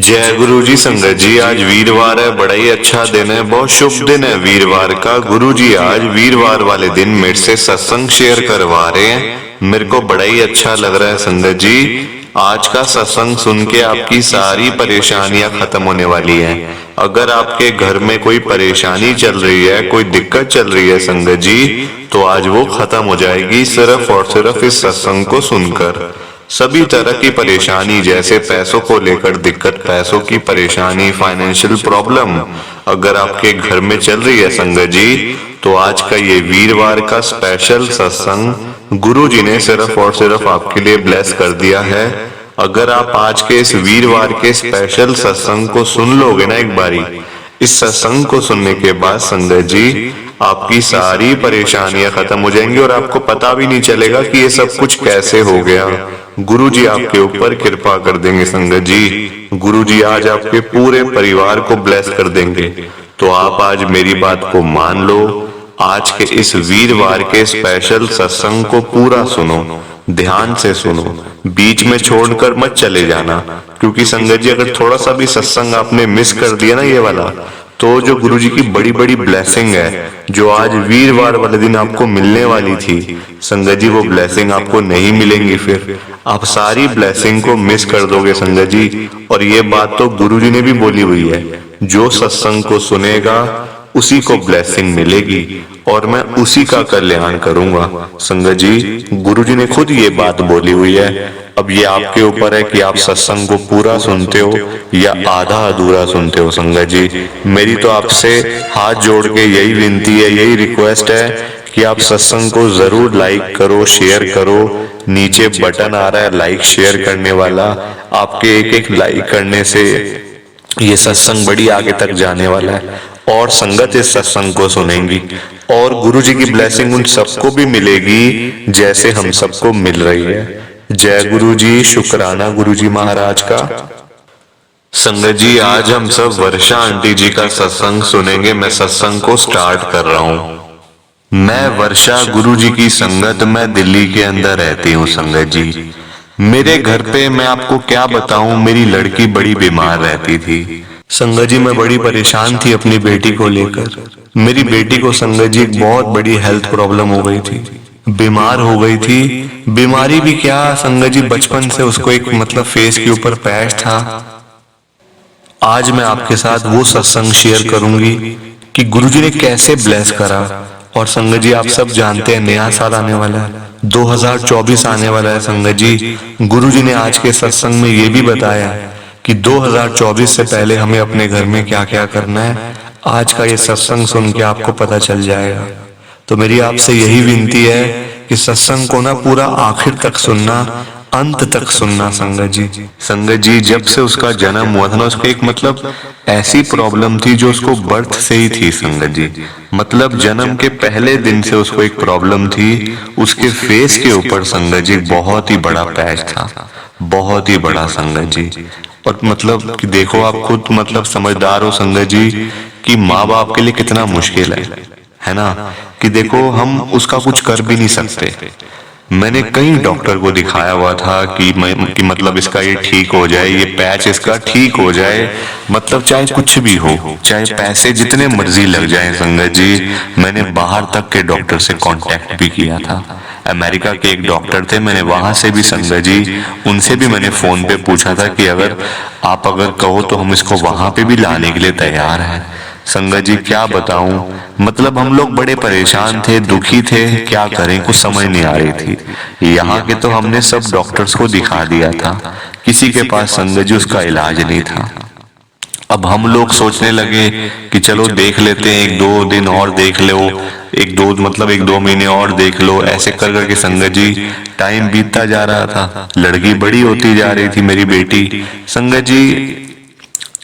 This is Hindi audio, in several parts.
जय गुरु जी। संगत जी, आज वीरवार है, बड़ा ही अच्छा दिन है, बहुत शुभ दिन है वीरवार का। गुरु जी आज वीरवार वाले दिन मेरे से सत्संग शेयर करवा रहे हैं। मेरे को बड़ा ही अच्छा लग रहा है संगत जी। आज का सत्संग सुन के आपकी सारी परेशानियां खत्म होने वाली हैं। अगर आपके घर में कोई परेशानी चल रही है, कोई दिक्कत चल रही है संगत जी, तो आज वो खत्म हो जाएगी सिर्फ और सिर्फ इस सत्संग को सुनकर। सभी तरह की परेशानी, जैसे पैसों को लेकर दिक्कत, पैसों की परेशानी, फाइनेंशियल प्रॉब्लम अगर आपके घर में चल रही है संगत जी, तो आज का ये वीरवार का स्पेशल सत्संग गुरु जी ने सिर्फ और सिर्फ आपके लिए ब्लेस कर दिया है। अगर आप आज के इस वीरवार के स्पेशल सत्संग को सुन लोगे ना एक बारी, इस सत्संग को सुनने के बाद संगत जी आपकी सारी परेशानियां खत्म हो जाएंगी और आपको पता भी नहीं चलेगा कि ये सब कुछ कैसे हो गया। गुरु जी आपके ऊपर कृपा कर देंगे संगत जी। गुरु जी आज आपके पूरे परिवार को ब्लेस कर देंगे। तो आप आज मेरी बात को मान लो, आज के इस वीरवार के स्पेशल सत्संग को पूरा सुनो, ध्यान से सुनो, बीच में छोड़कर मत चले जाना। क्योंकि संगत जी अगर थोड़ा सा भी सत्संग आपने मिस कर दिया ना ये वाला, तो जो गुरु जी की बड़ी बड़ी ब्लेसिंग है जो आज वीरवार वाले दिन आपको मिलने वाली थी संगत जी, वो ब्लेसिंग आपको नहीं मिलेंगी। फिर आप सारी ब्लेसिंग को मिस कर दोगे संगत जी। और ये बात तो गुरु जी ने भी बोली हुई है, जो सत्संग को सुनेगा उसी को ब्लेसिंग मिलेगी और मैं उसी का कल्याण करूंगा संगत जी। गुरु जी ने खुद ये बात बोली हुई है। अब ये आपके ऊपर है कि आप सत्संग को पूरा सुनते हो या आधा अधूरा सुनते हो संगत जी। मेरी तो आपसे हाथ जोड़ के यही विनती है, यही रिक्वेस्ट है कि आप सत्संग को जरूर लाइक करो, शेयर करो। नीचे बटन आ रहा है लाइक शेयर करने वाला, आपके एक एक लाइक करने से ये सत्संग बड़ी आगे तक जाने वाला है और संगत इस सत्संग को सुनेंगी और गुरु जी की ब्लेसिंग उन सबको भी मिलेगी जैसे हम सबको मिल रही है। जय गुरु जी, शुक्राना गुरु जी महाराज का। संगत जी आज हम सब वर्षा आंटी जी का सत्संग सुनेंगे। मैं सत्संग को स्टार्ट कर रहा हूँ। मैं वर्षा, गुरु जी की संगत, मैं दिल्ली के अंदर रहती हूँ संगत जी। मेरे घर पे मैं आपको क्या बताऊं, मेरी लड़की बड़ी बीमार रहती थी संगत जी। मैं बड़ी परेशान थी अपनी बेटी को लेकर। मेरी बेटी को संगत जी एक बहुत बड़ी हेल्थ प्रॉब्लम हो गई थी, बीमार हो गई थी। बीमारी भी क्या संगत जी, बचपन से उसको एक मतलब फेस के ऊपर पैच था। आज मैं आपके साथ वो सत्संग शेयर करूंगी कि गुरुजी ने कैसे ब्लेस करा। और संगत जी आप सब जानते हैं नया साल आने वाला है, 2024 आने वाला है संगत जी। गुरुजी ने आज के सत्संग में ये भी बताया कि 2024 से पहले हमें अपने घर में क्या क्या करना है। आज का ये सत्संग सुन के आपको पता चल जाएगा। तो मेरी आपसे यही विनती है कि सत्संग को ना पूरा आखिर तक सुनना, अंत तक सुनना संगत जी। संगत जी जब से उसका जन्म हुआ था ना, उसको एक मतलब ऐसी प्रॉब्लम थी जो उसको बर्थ से ही थी संगत जी। मतलब जन्म के पहले दिन से उसको एक प्रॉब्लम थी। उसके फेस के ऊपर संगत जी बहुत ही बड़ा पैच था, बहुत ही बड़ा संगत जी। और मतलब कि देखो आप खुद मतलब समझदार हो संगत जी कि माँ बाप के लिए कितना मुश्किल है ना। कि देखो हम उसका कुछ कर भी नहीं सकते। मैंने कई डॉक्टर को दिखाया हुआ था कि मतलब इसका ये ठीक हो जाए, ये पैच इसका ठीक हो जाए, मतलब चाहे कुछ भी हो, चाहे पैसे जितने मर्जी लग जाए संगत जी। मैंने बाहर तक के डॉक्टर से कांटेक्ट भी किया था। अमेरिका के एक डॉक्टर थे, मैंने वहां से भी संगत जी उनसे भी मैंने फोन पे पूछा था कि अगर आप कहो तो हम इसको वहां पे भी लाने के लिए तैयार हैं। संगत जी क्या बताऊं, मतलब हम लोग बड़े परेशान थे, दुखी थे, क्या करें कुछ समझ नहीं आ रही थी। यहाँ के तो हमने सब डॉक्टर्स को दिखा दिया था, किसी के पास संगत जी उसका इलाज नहीं था। अब हम लोग सोचने लगे कि चलो देख लेते हैं, 1-2 दिन और देख लो, 1-2 महीने और देख लो। ऐसे कर करके संगत जी टाइम बीतता जा रहा था, लड़की बड़ी होती जा रही थी मेरी बेटी संगत जी।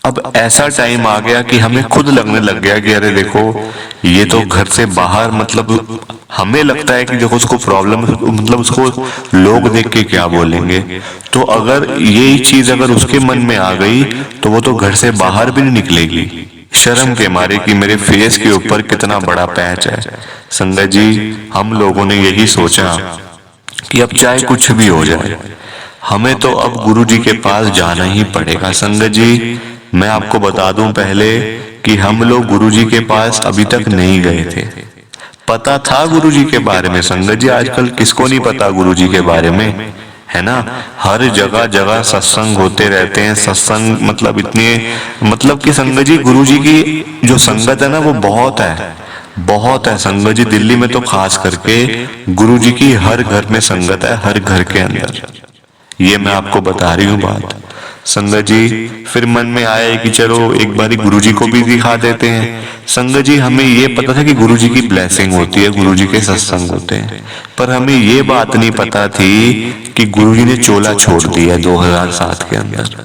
अब ऐसा टाइम आ गया कि हमें खुद लगने लग गया कि अरे देखो ये तो घर से बाहर, मतलब हमें लगता है कि देखो उसको प्रॉब्लम, मतलब उसको लोग देख के क्या बोलेंगे। तो अगर यही चीज अगर उसके मन में आ गई तो वो तो घर से बाहर भी नहीं निकलेगी, शर्म के मारे कि मेरे फेस के ऊपर कितना बड़ा पैच है। संगत जी हम लोगों ने यही सोचा कि अब चाहे कुछ भी हो जाए, हमें तो अब गुरु जी के पास जाना ही पड़ेगा। संगत जी, मैं आपको बता दूं पहले कि हम लोग गुरु जी के पास अभी तक नहीं गए थे। पता था गुरु जी के बारे में संगत जी, आजकल किसको नहीं पता गुरु जी के बारे में, है ना। हर जगह जगह सत्संग होते रहते हैं। सत्संग मतलब इतने, मतलब कि संगत जी गुरु जी की जो संगत है ना वो बहुत है, बहुत है संगत जी। दिल्ली में तो खास करके गुरु जी की हर घर में संगत है, हर घर के अंदर। ये मैं आपको बता रही हूँ बात संगत जी। फिर मन में आया कि चलो एक बारी गुरु जी को भी दिखा देते हैं। संगत जी, हमें ये पता था कि गुरु जी की ब्लेसिंग होती है, गुरु जी के सत्संग होते हैं, पर हमें ये बात नहीं पता थी कि गुरु जी ने चोला छोड़ दिया 2007 के अंदर।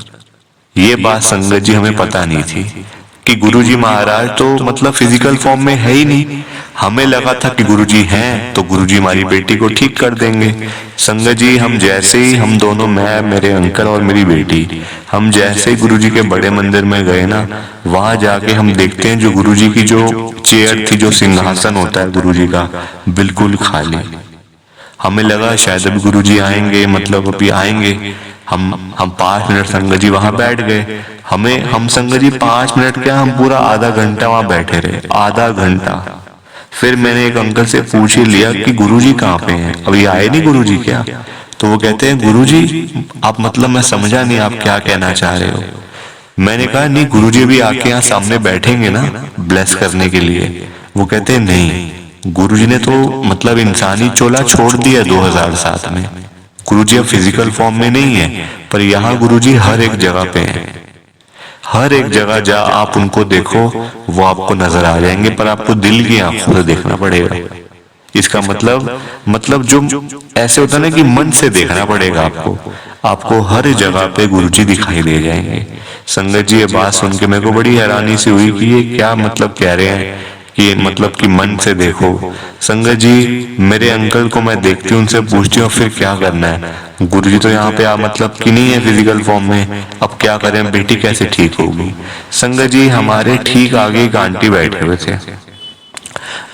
ये बात संगत जी हमें पता नहीं थी कि गुरुजी महाराज तो मतलब फिजिकल फॉर्म में है ही नहीं। हमें लगा था कि गुरुजी हैं तो गुरुजी हमारी बेटी को ठीक कर देंगे। संगत जी, हम जैसे ही, हम दोनों, मैं, मेरे अंकल और मेरी बेटी, हम जैसे ही गुरुजी के बड़े मंदिर में गए ना, वहां जाके हम देखते हैं जो गुरुजी की जो चेयर थी, जो सिंहासन होता है गुरुजी का, बिल्कुल खाली। हमें लगा शायद अभी गुरुजी आएंगे, मतलब अभी आएंगे। हम 5 मिनट संगत जी वहां बैठ गए। हम संगत जी 5 मिनट क्या, हम पूरा आधा घंटा वहां बैठे रहे, आधा घंटा। फिर मैंने एक अंकल से पूछ ही लिया कि गुरुजी कहाँ पे हैं, अभी आए नहीं गुरुजी क्या? तो वो कहते हैं गुरुजी आप, मतलब मैं समझा नहीं आप क्या कहना चाह रहे हो। मैंने कहा नहीं, गुरुजी भी आके यहाँ सामने बैठेंगे ना ब्लेस करने के लिए। वो कहते हैं नहीं, गुरुजी ने तो मतलब इंसानी चोला छोड़ दिया 2007 में। गुरुजी अब फिजिकल फॉर्म में नहीं है, पर यहाँ गुरुजी हर एक जगह पे हैं। हर एक जगह जा आप उनको देखो, वो आपको नजर आ जाएंगे, पर आपको दिल की आंखों से देखना पड़ेगा। इसका मतलब जो ऐसे होता है ना कि मन से देखना पड़ेगा आपको हर जगह पे गुरुजी दिखाई दे जाएंगे। संगत जी, ये बात सुन के मेरे को बड़ी हैरानी सी हुई कि ये क्या मतलब कह रहे हैं कि मतलब कि मन से देखो। संगत जी, मेरे अंकल को मैं देखती हूँ, उनसे पूछती हूँ फिर क्या करना है। गुरुजी तो यहाँ पे मतलब कि नहीं है फिजिकल फॉर्म में, अब क्या करें, बेटी कैसे ठीक होगी। संगत जी, हमारे ठीक आगे एक आंटी बैठे हुए थे।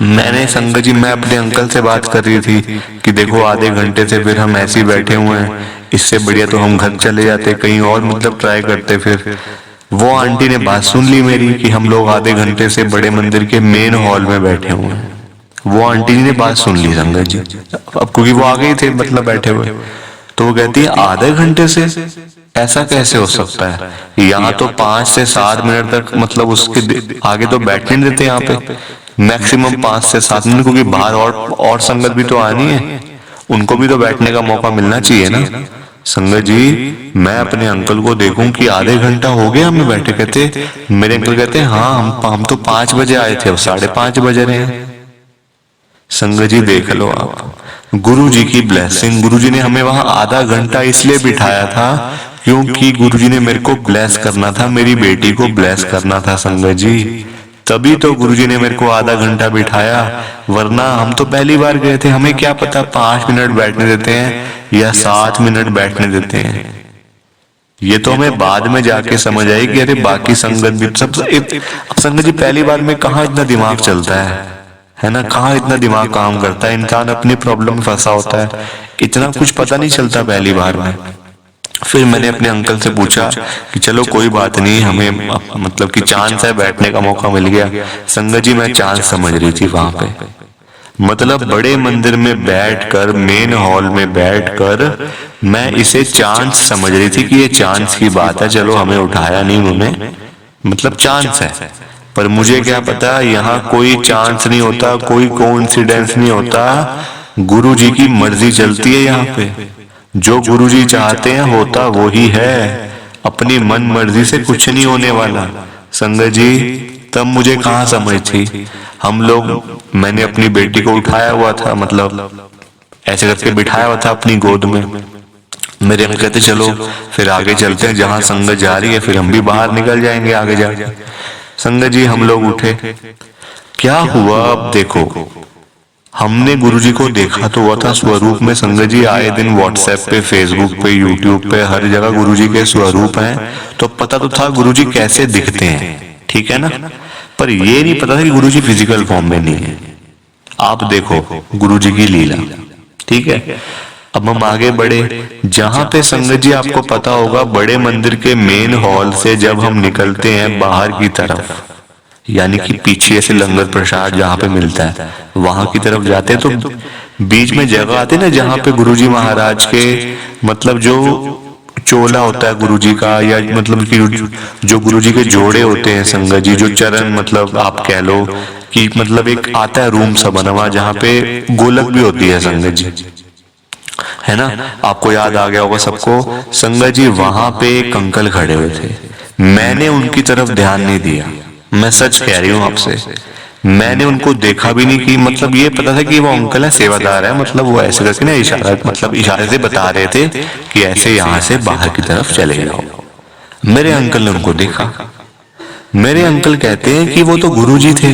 मैंने संगत जी, मैं अपने अंकल से बात कर रही थी कि देखो आधे घंटे से फिर हम ऐसे ही बैठे हुए हैं, इससे बढ़िया तो हम घर चले जाते, कहीं और मतलब ट्राई करते। फिर वो आंटी ने बात सुन ली मेरी कि हम लोग आधे घंटे से बड़े मंदिर के मेन हॉल में बैठे हुए हैं। वो आंटी जी ने बात सुन ली संगत जी, अब क्योंकि वो आ गए थे मतलब बैठे हुए। तो वो कहती है आधे घंटे से ऐसा कैसे हो सकता है, यहाँ तो 5 से 7 मिनट तक मतलब उसके आगे तो बैठने नहीं देते यहाँ पे, मैक्सिमम 5 से 7 मिनट, क्योंकि बाहर और संगत भी तो आनी है, उनको भी तो बैठने का मौका मिलना चाहिए ना। संगत जी, मैं अपने अंकल को देखूं कि आधे घंटा हो गया हमें बैठे, कहते मेरे अंकल कहते हैं हाँ हम तो 5 बजे आए थे, अब 5:30 बज रहे हैं। संगत जी देख लो आप, गुरु जी की ब्लेसिंग। गुरु जी ने हमें वहां आधा घंटा इसलिए बिठाया था क्योंकि गुरु जी ने मेरे को ब्लेस करना था, मेरी बेटी को ब्लेस करना था संगत जी, तभी तो गुरुजी ने मेरे को आधा घंटा बिठाया। वरना हम तो पहली बार गए थे, हमें क्या पता 5 मिनट बैठने देते हैं या 7 मिनट बैठने देते हैं। ये तो हमें बाद में जाके समझ आई कि अरे बाकी संगत भी सब संगत जी पहली बार में कहाँ इतना दिमाग चलता है ना, कहाँ इतना दिमाग काम करता है, इंसान अपनी प्रॉब्लम में फंसा होता है, इतना कुछ पता नहीं चलता पहली बार में। फिर मैंने अपने अंकल से पूछा कि चलो कोई बात नहीं, हमें मतलब कि चांस है, बैठने का मौका मिल गया। संगत जी, मैं चांस समझ रही थी वहां पे, मतलब बड़े मंदिर में बैठकर, मेन हॉल में बैठकर मैं इसे चांस समझ रही थी कि ये चांस की बात है, चलो हमें उठाया नहीं उन्होंने, मतलब चांस है। पर मुझे क्या पता यहाँ कोई चांस नहीं होता, कोई कोइंसिडेंस नहीं होता, गुरु जी की मर्जी चलती है यहाँ पे। जो गुरुजी चाहते हैं होता वो ही है, अपनी मन मर्जी से कुछ नहीं होने वाला। संगत जी, तब मुझे कहाँ समझ थी। हम लोग, मैंने अपनी बेटी को उठाया हुआ था, मतलब ऐसे करके बिठाया हुआ था अपनी गोद में। मेरे अंकल कहते चलो फिर आगे चलते हैं, जहां संगत जा रही है फिर हम भी बाहर निकल जाएंगे आगे जाके। संगत जी, हम लोग उठे, क्या हुआ अब देखो, हमने गुरुजी को देखा तो हुआ था स्वरूप में। संगत जी, आए दिन व्हाट्सएप पे, फेसबुक पे, यूट्यूब पे, हर जगह गुरुजी के स्वरूप हैं, तो पता तो था गुरुजी कैसे दिखते हैं, ठीक है ना, पर ये नहीं पता था कि गुरुजी फिजिकल फॉर्म में नहीं है। आप देखो गुरुजी की लीला, ठीक है। अब हम आगे बढ़े, जहां पे संगत जी आपको पता होगा बड़े मंदिर के मेन हॉल से जब हम निकलते हैं बाहर की तरफ, यानी कि पीछे से लंगर प्रसाद जहाँ पे मिलता है वहां की तरफ जाते हैं, तो बीच में जगह आती है ना जहाँ पे गुरुजी महाराज के मतलब जो चोला होता है गुरुजी का, या मतलब कि जो गुरुजी के जोड़े होते हैं संगत जी, जो चरण मतलब आप कह लो कि मतलब एक आता है रूम सा बना हुआ जहाँ पे गोलक भी होती है संगत जी, है ना। आपको याद आ गया होगा सबको। संगत जी वहां पे एक अंकल खड़े हुए थे, मैंने उनकी तरफ ध्यान नहीं दिया, मैं सच कह रही हूँ आपसे, मैंने उनको देखा भी नहीं। कि मतलब ये पता था कि वो अंकल है, सेवादार है, मतलब वो ऐसे करके ना इशारा मतलब इशारे से बता रहे थे कि ऐसे यहाँ से बाहर की तरफ चले जाओ। मेरे अंकल ने उनको देखा, मेरे अंकल कहते हैं कि वो तो गुरुजी थे।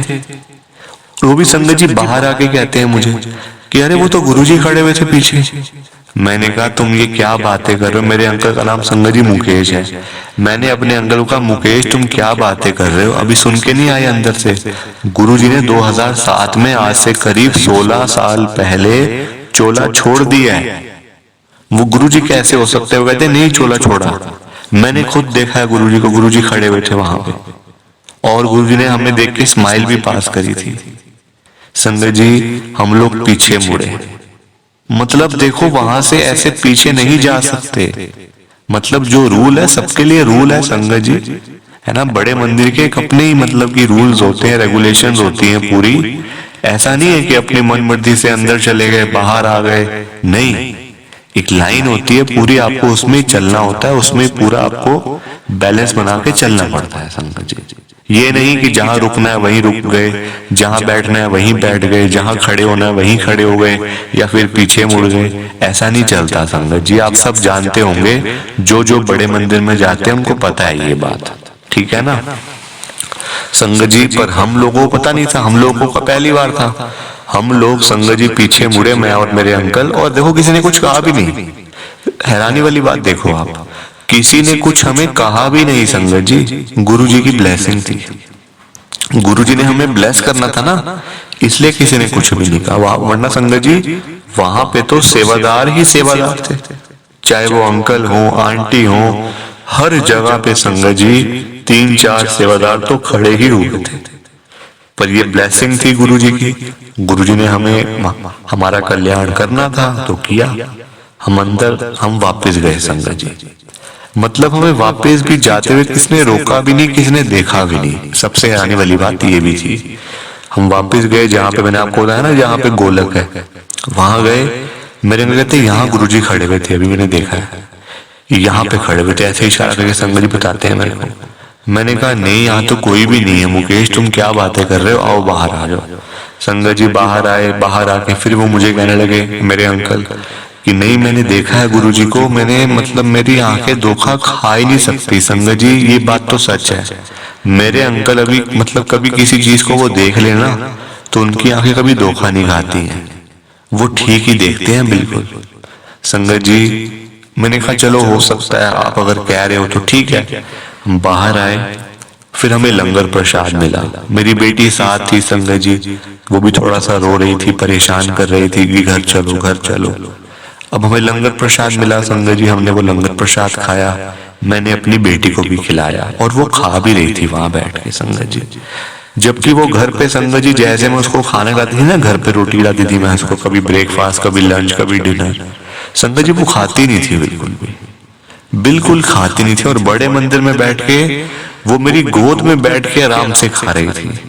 वो भी संगत जी बाहर आके कहते हैं मुझे कि अरे वो तो गुरुजी खड़े हुए थे पीछे। मैंने कहा तुम ये क्या बातें कर रहे हो, मेरे अंकल का नाम संगत जी मुकेश है। मैंने अपने अंकल को कहा मुकेश तुम क्या बातें कर रहे हो, अभी सुन के नहीं आए अंदर से? गुरुजी ने 2007 में, आज से करीब 16 साल पहले चोला छोड़ दिया है। वो गुरुजी कैसे हो सकते हो? कहते नहीं चोला छोड़ा, मैंने खुद देखा है गुरुजी को, गुरुजी खड़े हुए थे वहां पे और गुरुजी ने हमें देख के स्माइल भी पास करी थी। संगत जी हम लोग पीछे मुड़े, मतलब देखो वहां से ऐसे पीछे नहीं जा सकते, मतलब जो रूल है सबके लिए रूल है संगत जी, है ना। बड़े मंदिर के एक अपने ही मतलब की रूल्स होते हैं, रेगुलेशंस होती हैं पूरी। ऐसा नहीं है कि अपनी मन मर्जी से अंदर चले गए बाहर आ गए, नहीं, एक लाइन होती है पूरी, आपको उसमें चलना होता है, उसमें पूरा आपको बैलेंस बना के चलना पड़ता है संगत जी। ये नहीं कि जहां रुकना है वहीं रुक गए, जहां बैठना है वहीं बैठ गए, जहां खड़े होना है वहीं खड़े हो गए, या फिर पीछे मुड़ गए, ऐसा नहीं चलता संगत जी। आप सब जानते होंगे, जो जो बड़े मंदिर में जाते हैं उनको पता है ये बात, ठीक है ना संगत जी। पर हम लोगों को पता नहीं था, हम लोगों को पहली बार था। हम लोग संगत जी पीछे मुड़े, मैं और मेरे अंकल, और देखो किसी ने कुछ कहा भी नहीं। हैरानी वाली बात देखो आप, किसी ने कुछ हमें कहा भी नहीं संगत जी, गुरुजी की ब्लेसिंग थी। गुरुजी ने हमें ब्लेस करना था ना, इसलिए किसी ने कुछ भी नहीं कहा। वरना संगत जी वहां पे तो सेवादार ही सेवादार थे, चाहे वो अंकल हो आंटी हो, हर जगह पे संगत जी 3-4 सेवादार तो खड़े ही हुए थे। पर ये ब्लेसिंग थी गुरुजी की, गुरुजी ने हमें हमारा कल्याण करना था तो किया। हम अंदर हम वापस गए संगत जी, मतलब हमें वापस भी जाते हुए किसने रोका भी नहीं, किसने देखा भी नहीं। सबसे आने वाली बात ये भी थी, हम वापस गए जहाँ पे मैंने आपको बताया ना जहाँ पे गोलक है, वहां गए। मेरे अंकल कहते यहाँ गुरुजी खड़े हुए थे, अभी मैंने देखा है यहाँ पे खड़े हुए थे, ऐसे इशारा करके संगत जी बताते हैं मेरे को। मैंने कहा नहीं यहाँ तो कोई भी नहीं है मुकेश, तुम क्या बातें कर रहे हो, आओ बाहर आ जाओ। संगत जी बाहर आए, बाहर आके फिर वो मुझे कहने लगे मेरे अंकल कि नहीं मैंने देखा है गुरुजी को, मैंने मतलब मेरी आंखें धोखा खा ही नहीं सकती संगत जी, ये बात तो सच है। मेरे अंकल अभी मतलब कभी किसी चीज को वो देख लेना तो उनकी आंखें कभी धोखा नहीं खाती हैं, वो ठीक ही देखते हैं बिल्कुल। संगत जी मैंने कहा चलो हो सकता है आप अगर कह रहे हो तो ठीक है। हम बाहर आए, फिर हमें लंगर प्रसाद मिला। मेरी बेटी साथ थी संगत जी, वो भी थोड़ा सा रो रही थी, परेशान कर रही थी कि घर चलो घर चलो। अब हमें लंगर प्रसाद मिला संगत जी, हमने वो लंगर प्रसाद खाया, मैंने अपनी बेटी को भी खिलाया और वो खा भी रही थी वहां बैठ के संगत जी। जबकि वो घर पे संगत जी जैसे मैं उसको खाना खाती थी ना, घर पे रोटी लाती थी मैं उसको, कभी ब्रेकफास्ट कभी लंच कभी डिनर, संगत जी वो खाती नहीं थी बिल्कुल भी, बिल्कुल खाती नहीं थी। और बड़े मंदिर में बैठ के वो मेरी गोद में बैठ के आराम से खा रही थी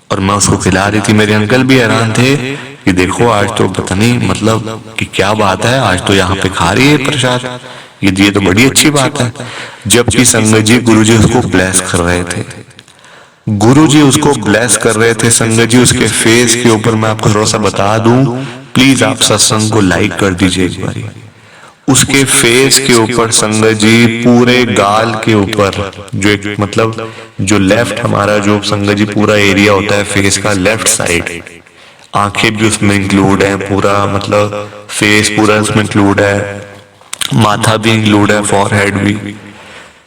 और मैं उसको खिला रही थी। मेरे अंकल भी हैरान थे कि देखो आज तो पता नहीं मतलब कि क्या बात है, आज तो यहाँ पे खा रही है प्रसाद, ये तो बड़ी अच्छी बात है। जबकि संगत जी गुरुजी उसको ब्लेस कर रहे थे, गुरुजी उसको ब्लेस कर रहे थे संगत जी। उसके फेस के ऊपर मैं आपको थोड़ा सा बता दूं, प्लीज आप सत्संग को लाइक कर दीजिए एक बारी। उसके फेस के ऊपर संगत जी पूरे गाल के ऊपर जो एक मतलब जो लेफ्ट हमारा जो संगत जी पूरा एरिया होता है फेस का लेफ्ट साइड, आंखें भी उसमें इंक्लूड है, पूरा मतलब फेस पूरा उसमें इंक्लूड है, माथा भी इंक्लूड है, फॉरहेड भी।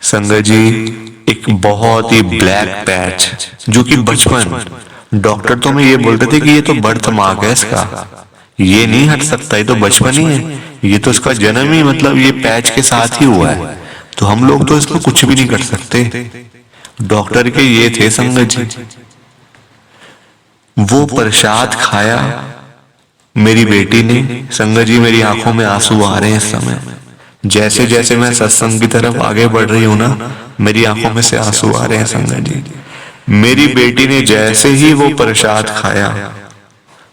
संगत जी एक बहुत ही ब्लैक पैच जो कि बचपन डॉक्टर तो हमें ये बोलते थे कि ये तो बर्थ मार्क है इसका, ये नहीं हट सकता, ये तो बचपन ही है, ये तो इसका जन्म ही मतलब ये पैच के साथ ही हुआ है, तो हम लोग तो इसमें कुछ भी नहीं कर सकते। डॉक्टर के ये थे संगत जी। वो प्रसाद खाया मेरी बेटी ने। संगत जी मेरी आंखों में आंसू आ रहे हैं इस समय। जैसे जैसे मैं सत्संग की तरफ आगे बढ़ रही हूं ना, मेरी आंखों में से आंसू आ रहे हैं संगत जी। मेरी बेटी ने जैसे ही वो प्रसाद खाया,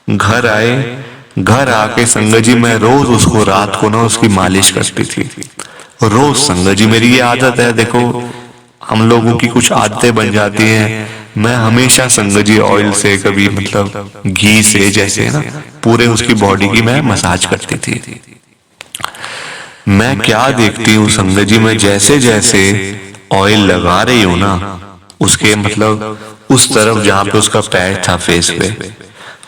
घर आए, घर आके संगत जी मैं रोज उसको रात को ना उसकी मालिश करती थी रोज। संगत जी मेरी ये आदत है, देखो हम लोगों की कुछ आदतें बन जाती हैं। मैं हमेशा संगत जी ऑयल से, कभी मतलब घी से, जैसे ना पूरे उसकी बॉडी की मैं मसाज करती थी। मैं क्या देखती हूँ संगत जी, मैं जैसे जैसे ऑयल लगा रही हूँ ना उसके मतलब उस तरफ जहां पे उसका पैच था फेस पे,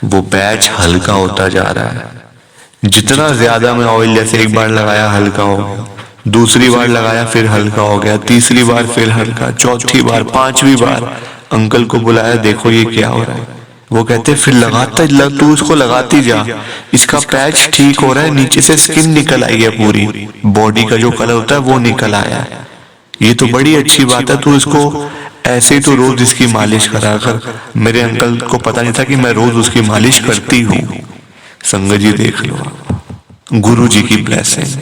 वो पैच हल्का होता जा रहा है। जितना ज्यादा मैं ऑयल, जैसे एक बार लगाया हल्का हो गया, दूसरी बार लगाया फिर हल्का हो गया, तीसरी बार फिर हल्का, चौथी बार, पांचवी बार अंकल को बुलाया, देखो ये क्या हो रहा है। वो कहते फिर लगाता तू उसको लगाती जा, इसका पैच ठीक हो रहा है, नीचे से स्किन निकल आई है, पूरी बॉडी का जो कलर होता है वो निकल आया है। ये तो बड़ी अच्छी बात है, तू इसको ऐसे तो रोज इसकी मालिश करा कर। मेरे अंकल को पता नहीं था कि मैं रोज उसकी मालिश करती हूँ। संगत जी देख लो गुरु जी की ब्लेसिंग,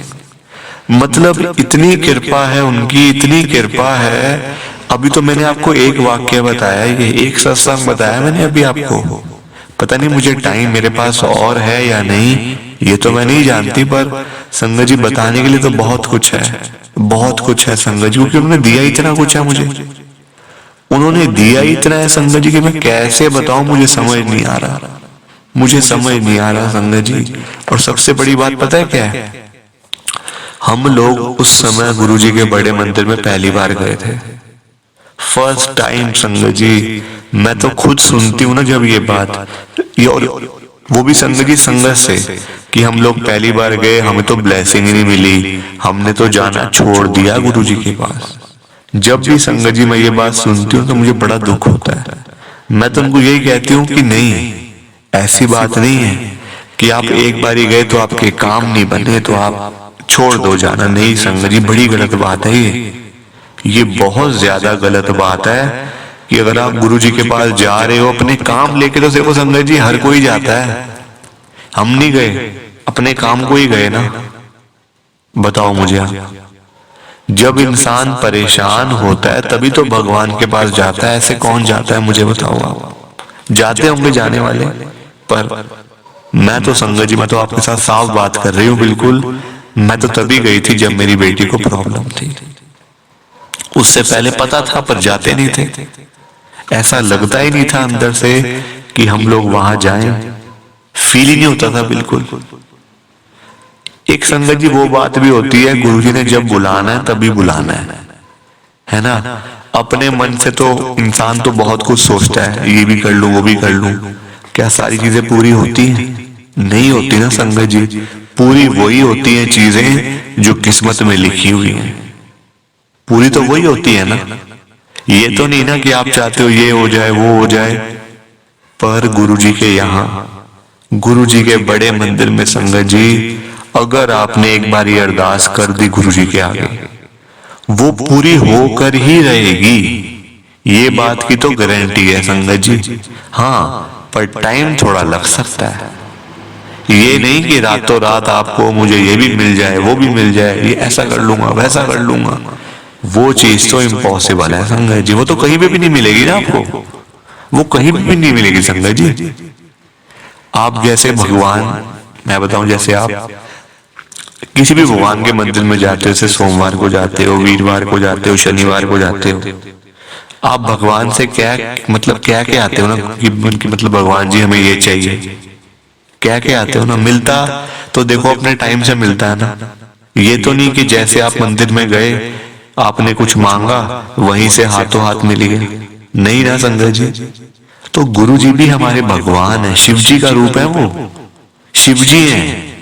मतलब इतनी कृपा है उनकी, इतनी कृपा है। अभी तो मैंने आपको एक वाक्य बताया, ये एक सत्संग बताया मैंने अभी आपको। पता नहीं मुझे टाइम मेरे पास और है या नहीं, ये तो मैं नहीं जानती, पर संगत जी बताने के लिए तो बहुत कुछ है, बहुत कुछ है संगत जी, क्योंकि उन्होंने दिया इतना कुछ है मुझे। उन्होंने दिया इतना है संगत जी कि मैं कैसे बताऊं, मुझे समझ नहीं आ रहा, मुझे समझ नहीं आ रहा संगत जी। और सबसे बड़ी बात पता है क्या है, हम लोग उस समय गुरु जी के बड़े मंदिर में पहली बार गए थे, फर्स्ट टाइम संगत जी। मैं तो खुद सुनती हूँ ना जब ये बात, वो भी संगत जी संगत से, कि हम लोग पहली बार गए, हमें तो ब्लेसिंग ही नहीं मिली, हमने तो जाना छोड़ दिया गुरु जी के पास। जब भी संगत जी मैं ये बात सुनती हूँ तो मुझे बड़ा दुख होता है। मैं तो उनको यही कहती हूँ कि नहीं, ऐसी बात नहीं है कि आप एक बार ही गए तो आपके काम नहीं बने तो आप छोड़ दो जाना। नहीं संगत जी, बड़ी गलत बात है ये बहुत ज्यादा गलत बात है कि अगर आप गुरु जी के पास जा रहे हो अपने काम लेके, तो देखो संगत जी हर कोई जाता है, हम नहीं गए, अपने काम को ही गए ना। बताओ मुझे आप, जब इंसान परेशान होता है तभी तो भगवान के पास जाता है, ऐसे कौन जाता है मुझे बताओ आप। जाते होंगे जाने वाले, पर मैं तो संगत जी मैं तो आपके साथ साफ बात कर रही हूँ बिल्कुल। मैं तो तभी गई थी जब मेरी बेटी को प्रॉब्लम थी, उससे पहले पता था पर जाते नहीं थे। ऐसा लगता ही नहीं था अंदर से कि हम लोग वहां जाएं, फील ही नहीं होता था बिल्कुल। एक संगत जी वो बात भी होती है, गुरुजी ने जब बुलाना है तभी बुलाना है ना। अपने मन से तो इंसान तो बहुत कुछ सोचता है, ये भी कर लूं वो भी कर लूं, क्या सारी चीजें पूरी होती हैं? नहीं होती ना संगत जी। पूरी वही होती हैं चीजें जो किस्मत में लिखी हुई हैं, पूरी तो वही होती है ना। ये तो नहीं ना कि आप चाहते हो ये हो जाए वो हो जाए। पर गुरुजी के यहाँ, गुरुजी के बड़े मंदिर में संगत जी, अगर आपने एक बार ये अरदास कर दी गुरुजी के आगे, वो पूरी होकर ही रहेगी, ये बात की तो गारंटी है संगत जी। हाँ, पर टाइम थोड़ा लग सकता है। ये नहीं कि रातों रात आपको मुझे ये भी मिल जाए वो भी मिल जाए, ये ऐसा कर लूंगा वैसा कर लूंगा, वो चीज तो इम्पॉसिबल है संगत जी। वो तो कहीं पे भी नहीं मिलेगी ना आपको, वो कहीं भी नहीं मिलेगी संगत जी। आप जैसे भगवान, मैं बताऊं, जैसे आप किसी भी भगवान के मंदिर में जाते हो, जैसे सोमवार को जाते हो, वीरवार को जाते हो, शनिवार को जाते हो, आप भगवान से क्या मतलब क्या क्या आते हो ना कि मतलब भगवान जी हमें ये चाहिए, क्या क्या आते हो ना। मिलता तो देखो अपने टाइम से मिलता है ना। ये तो नहीं कि जैसे आप मंदिर में गए आपने कुछ मांगा वहीं से हाथों हाथ मिल गए, नहीं ना संगत जी। तो गुरु जी भी हमारे भगवान है, शिव जी का रूप है, वो शिव जी हैं,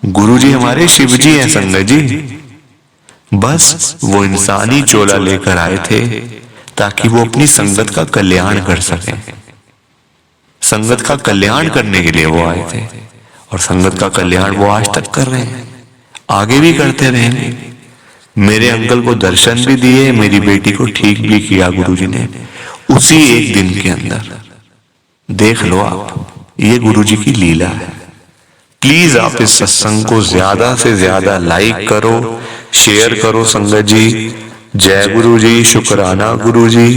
गुरु जी हमारे शिव जी हैं संगत जी। बस वो इंसानी चोला लेकर आए थे ताकि वो अपनी संगत का कल्याण कर सके, संगत का कल्याण करने के लिए वो आए थे। और संगत का कल्याण वो आज तक कर रहे हैं, आगे भी करते रहेंगे। मेरे अंकल को दर्शन भी दिए, मेरी बेटी को ठीक भी किया गुरुजी ने उसी एक दिन के अंदर। देख लो आप, ये गुरुजी की लीला है। प्लीज आप इस सत्संग को ज्यादा से ज्यादा लाइक करो, शेयर करो संगत जी। जय गुरु जी, शुक्राना गुरु जी,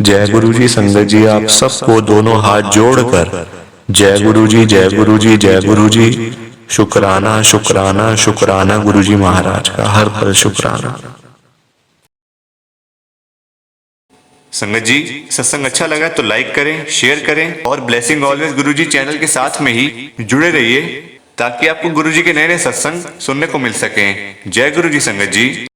जय गुरु जी। संगत जी आप सबको दोनों हाथ जोड़कर जय गुरु जी, जय गुरु जी, जय गुरु जी। शुक्राना शुक्राना शुक्राना गुरु जी महाराज का, हर पल शुक्राना। संगत जी सत्संग अच्छा लगा तो लाइक करें, शेयर करें और ब्लेसिंग ऑलवेज गुरु जी चैनल के साथ में ही जुड़े रहिए ताकि आपको गुरु जी के नए नए सत्संग सुनने को मिल सके। जय गुरु जी संगत जी।